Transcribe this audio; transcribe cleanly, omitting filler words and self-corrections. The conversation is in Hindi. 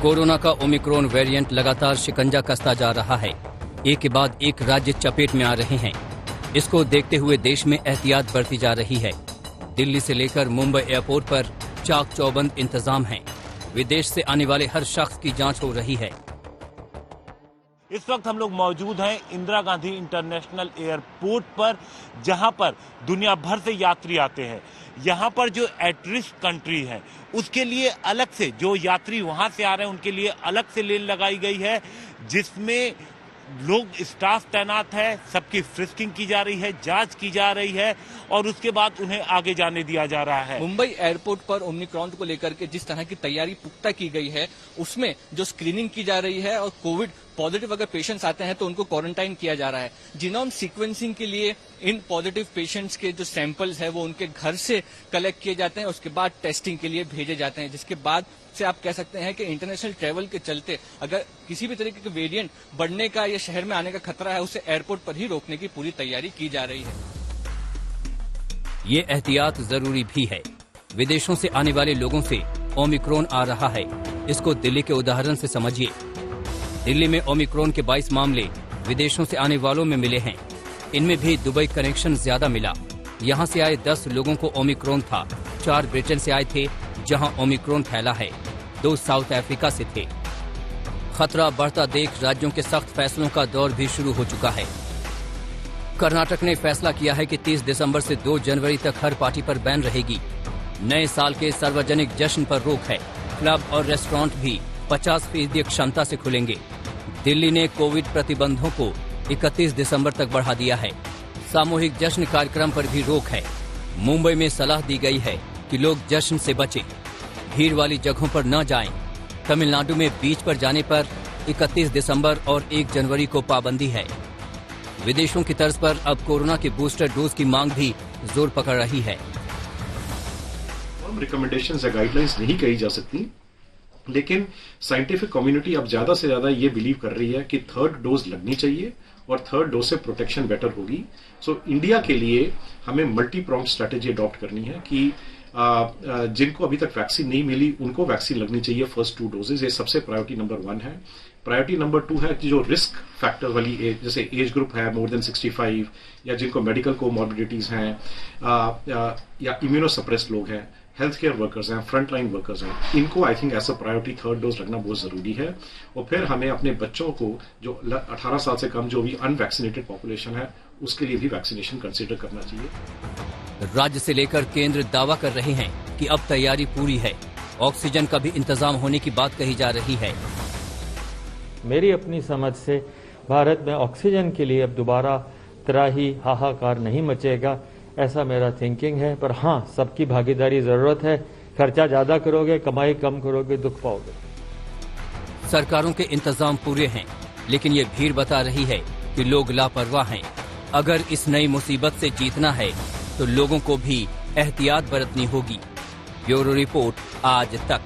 कोरोना का ओमिक्रॉन वेरिएंट लगातार शिकंजा कसता जा रहा है। एक के बाद एक राज्य चपेट में आ रहे हैं। इसको देखते हुए देश में एहतियात बरती जा रही है। दिल्ली से लेकर मुंबई एयरपोर्ट पर चाक चौबंद इंतजाम हैं। विदेश से आने वाले हर शख्स की जांच हो रही है। इस वक्त हम लोग मौजूद हैं इंदिरा गांधी इंटरनेशनल एयरपोर्ट पर, जहां पर दुनिया भर से यात्री आते हैं। यहां पर जो एट रिस्क कंट्री है उसके लिए अलग से, जो यात्री वहां से आ रहे हैं उनके लिए अलग से लेन लगाई गई है, जिसमें लोग स्टाफ तैनात है, सबकी फ्रिस्किंग की जा रही है, जांच की जा रही है और उसके बाद उन्हें आगे जाने दिया जा रहा है। मुंबई एयरपोर्ट पर ओमिक्रॉन को लेकर के जिस तरह की तैयारी पुख्ता की गई है, उसमें जो स्क्रीनिंग की जा रही है और कोविड पॉजिटिव अगर पेशेंट्स आते हैं तो उनको क्वारंटाइन किया जा रहा है। जीनोम सीक्वेंसिंग के लिए इन पॉजिटिव पेशेंट्स के जो सैंपल्स है वो उनके घर से कलेक्ट किए जाते हैं, उसके बाद टेस्टिंग के लिए भेजे जाते हैं, जिसके बाद से आप कह सकते हैं कि इंटरनेशनल ट्रैवल के चलते अगर किसी भी तरीके के वेरिएंट बढ़ने का या शहर में आने का खतरा है, उसे एयरपोर्ट पर ही रोकने की पूरी तैयारी की जा रही है। ये एहतियात जरूरी भी है। विदेशों से आने वाले लोगों से ओमिक्रॉन आ रहा है। इसको दिल्ली के उदाहरण से समझिए। दिल्ली में ओमिक्रॉन के 22 मामले विदेशों से आने वालों में मिले हैं। इनमें भी दुबई कनेक्शन ज्यादा मिला। यहाँ से आए 10 लोगों को ओमिक्रॉन था। 4 ब्रिटेन से आए थे, जहाँ ओमिक्रॉन फैला है। 2 साउथ अफ्रीका से थे। खतरा बढ़ता देख राज्यों के सख्त फैसलों का दौर भी शुरू हो चुका है। कर्नाटक ने फैसला किया है कि 30 दिसंबर से 2 जनवरी तक हर पार्टी पर बैन रहेगी। नए साल के सार्वजनिक जश्न पर रोक है। क्लब और रेस्टोरेंट भी 50% क्षमता से खुलेंगे। दिल्ली ने कोविड प्रतिबंधों को 31 दिसंबर तक बढ़ा दिया है। सामूहिक जश्न कार्यक्रम पर भी रोक है। मुंबई में सलाह दी गई है कि लोग जश्न से बचें, भीड़ वाली जगहों पर न जाएं। तमिलनाडु में बीच पर जाने पर 31 दिसंबर और 1 जनवरी को पाबंदी है। विदेशों की तर्ज पर अब कोरोना के बूस्टर डोज की मांग भी जोर पकड़ रही है। रिकमेंडेशंस या गाइडलाइंस नहीं कही जा सकती, लेकिन साइंटिफिक कम्युनिटी अब ज्यादा से ज्यादा ये बिलीव कर रही है कि 3rd डोज लगनी चाहिए और 3rd डोज से प्रोटेक्शन बेटर होगी। सो इंडिया के लिए हमें मल्टी प्रॉन्ग स्ट्रेटेजी अडॉप्ट करनी है कि जिनको अभी तक वैक्सीन नहीं मिली उनको वैक्सीन लगनी चाहिए फर्स्ट 2 डोजेज। ये सबसे प्रायोरिटी नंबर 1 है। प्रायोरिटी नंबर 2 है कि जो रिस्क फैक्टर वाली एज, जैसे एज ग्रुप है मोर देन 65 या जिनको मेडिकल कोमॉर्बिडिटीज हैं या इम्यूनो सप्रेस्ड लोग हैं, हेल्थ केयर वर्कर्स हैं, फ्रंट लाइन वर्कर्स हैं, इनको I think as a priority 3rd dose लगना बहुत जरूरी है। और फिर हमें अपने बच्चों को, जो 18 साल से कम जो भी अनवैक्सीनेटेड पॉपुलेशन है, उसके लिए भी वैक्सीनेशन कंसिडर करना चाहिए। राज्य से लेकर केंद्र दावा कर रहे हैं कि अब तैयारी पूरी है। ऑक्सीजन का भी इंतजाम होने की बात कही जा रही है। मेरी अपनी समझ से भारत में ऑक्सीजन के लिए अब दोबारा त्राही हाहाकार नहीं मचेगा, ऐसा मेरा थिंकिंग है। पर हाँ, सबकी भागीदारी जरूरत है। खर्चा ज्यादा करोगे, कमाई कम करोगे, दुख पाओगे। सरकारों के इंतजाम पूरे हैं, लेकिन ये भीड़ बता रही है कि लोग लापरवाह हैं। अगर इस नई मुसीबत से जीतना है तो लोगों को भी एहतियात बरतनी होगी। ब्यूरो रिपोर्ट, आज तक।